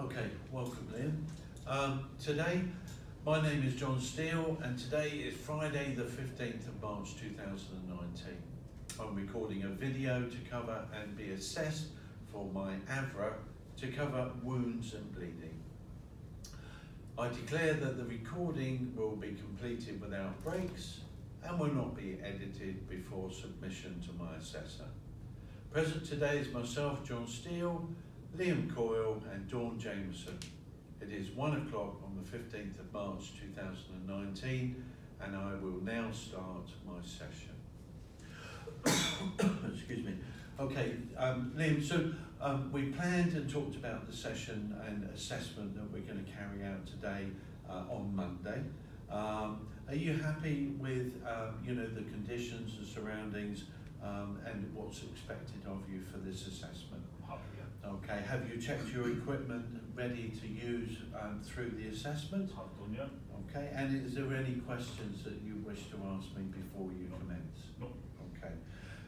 Okay, welcome Liam. Today, my name is JonSteele and today is Friday the 15th of March 2019. I'm recording a video to cover and be assessed for my AAVRA to cover wounds and bleeding. I declare that the recording will be completed without breaks and will not be edited before submission to my assessor. Present today is myself, JonSteele, Liam Coyle and Dawn Jameson. It is 1 o'clock on the 15th of March 2019 and I will now start my session. Excuse me. Okay, Liam, so we planned and talked about the session and assessment that we're going to carry out today on Monday. Are you happy with the conditions, the surroundings and what's expected of you for this assessment? Okay, have you checked your equipment ready to use through the assessment? I've done, yeah. Okay, and is there any questions that you wish to ask me before you commence? No. Okay,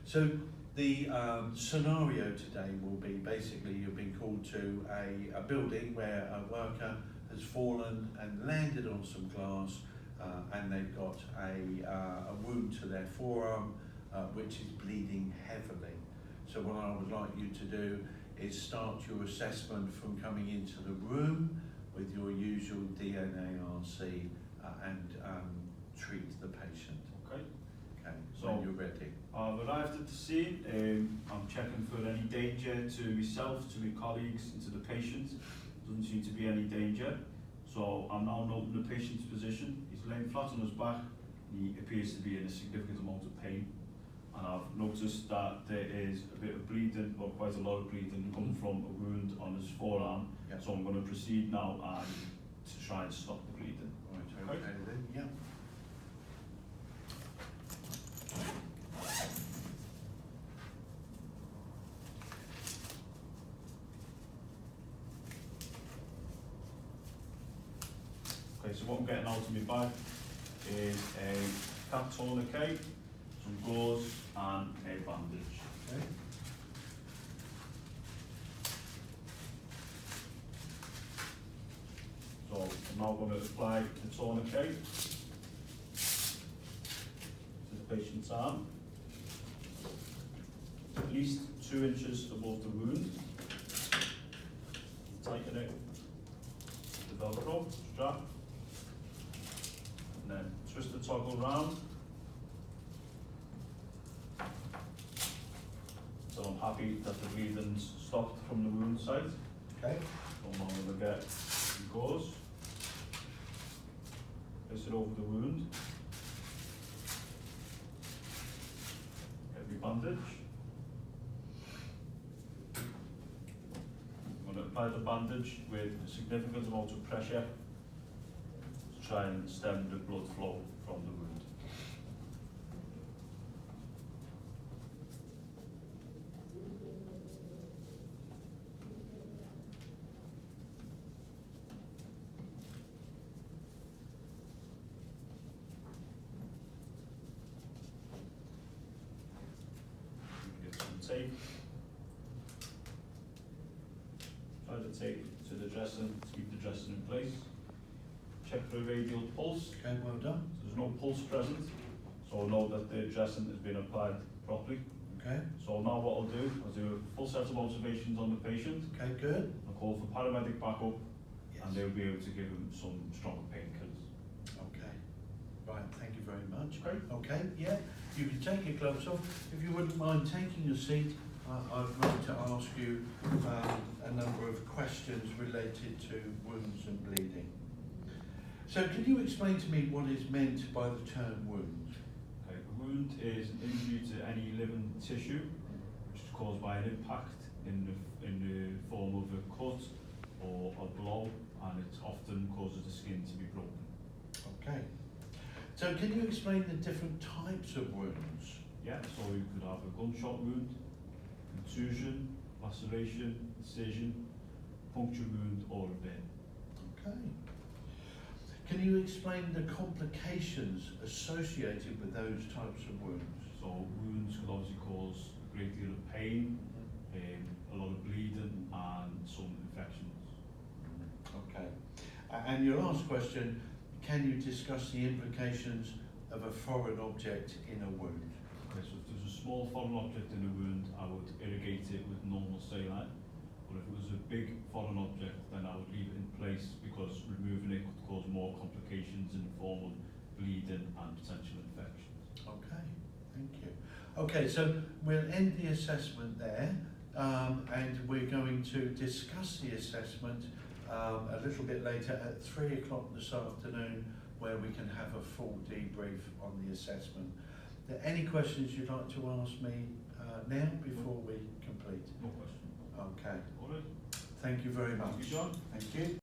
so the scenario today will be basically you've been called to a building where a worker has fallen and landed on some glass and they've got a wound to their forearm which is bleeding heavily. So what I would like you to do is start your assessment from coming into the room with your usual DNA-RC and treat the patient. Okay. Okay, So when you're ready. I've arrived at the scene. I'm checking for any danger to myself, to my colleagues, and to the patient. Doesn't seem to be any danger. So I'm now noting the patient's position. He's laying flat on his back. He appears to be in a significant amount of pain. And I've noticed that there is a bit of bleeding, or quite a lot of bleeding, coming from a wound on his forearm. Yep. So I'm going to proceed now and to try and stop the bleeding. Right, okay then, yeah. Okay, so what I'm getting out of my bag is a cap tourniquet, some gauze and a bandage. Okay. So I'm now going to apply the tourniquet to the patient's arm, at least 2 inches above the wound. Tighten it with the Velcro strap, and then twist the toggle round. So I'm happy that the bleeding's stopped from the wound site. Okay. So I'm going to get the gauze, place it over the wound, get my bandage. I'm going to apply the bandage with a significant amount of pressure to try and stem the blood flow from the wound. Tape. Try to tape to the dressing, to keep the dressing in place. Check for a radial pulse. Okay, well done. There's no pulse present, so I'll know that the dressing has been applied properly. Okay. So now what I'll do a full set of observations on the patient. Okay, good. I'll call for paramedic backup, Yes. and they'll be able to give him some stronger painkillers. Okay. Right, thank you very much. Okay. Okay, yeah. You can take your gloves off. If you wouldn't mind taking your seat, I'd like to ask you a number of questions related to wounds and bleeding. So can you explain to me what is meant by the term wound? Okay, a wound is an injury to any living tissue, which is caused by an impact in the form of a cut or a blow, and it often causes the skin to be broken. Okay. So can you explain the different types of wounds? Yeah, so you could have a gunshot wound, contusion, laceration, incision, puncture wound, or a burn. Okay. Can you explain the complications associated with those types of wounds? So wounds could obviously cause a great deal of pain, a lot of bleeding, and some infections. And your last question, can you discuss the implications of a foreign object in a wound? Okay, so if there's a small foreign object in a wound, I would irrigate it with normal saline. But if it was a big foreign object, then I would leave it in place because removing it could cause more complications in the form of bleeding and potential infections. Okay, thank you. Okay, so we'll end the assessment there, and we're going to discuss the assessment a little bit later at 3 o'clock this afternoon, where we can have a full debrief on the assessment. Are there any questions you'd like to ask me now before we complete? No question. Okay. All right. Thank you very much. Thank you, John. Thank you.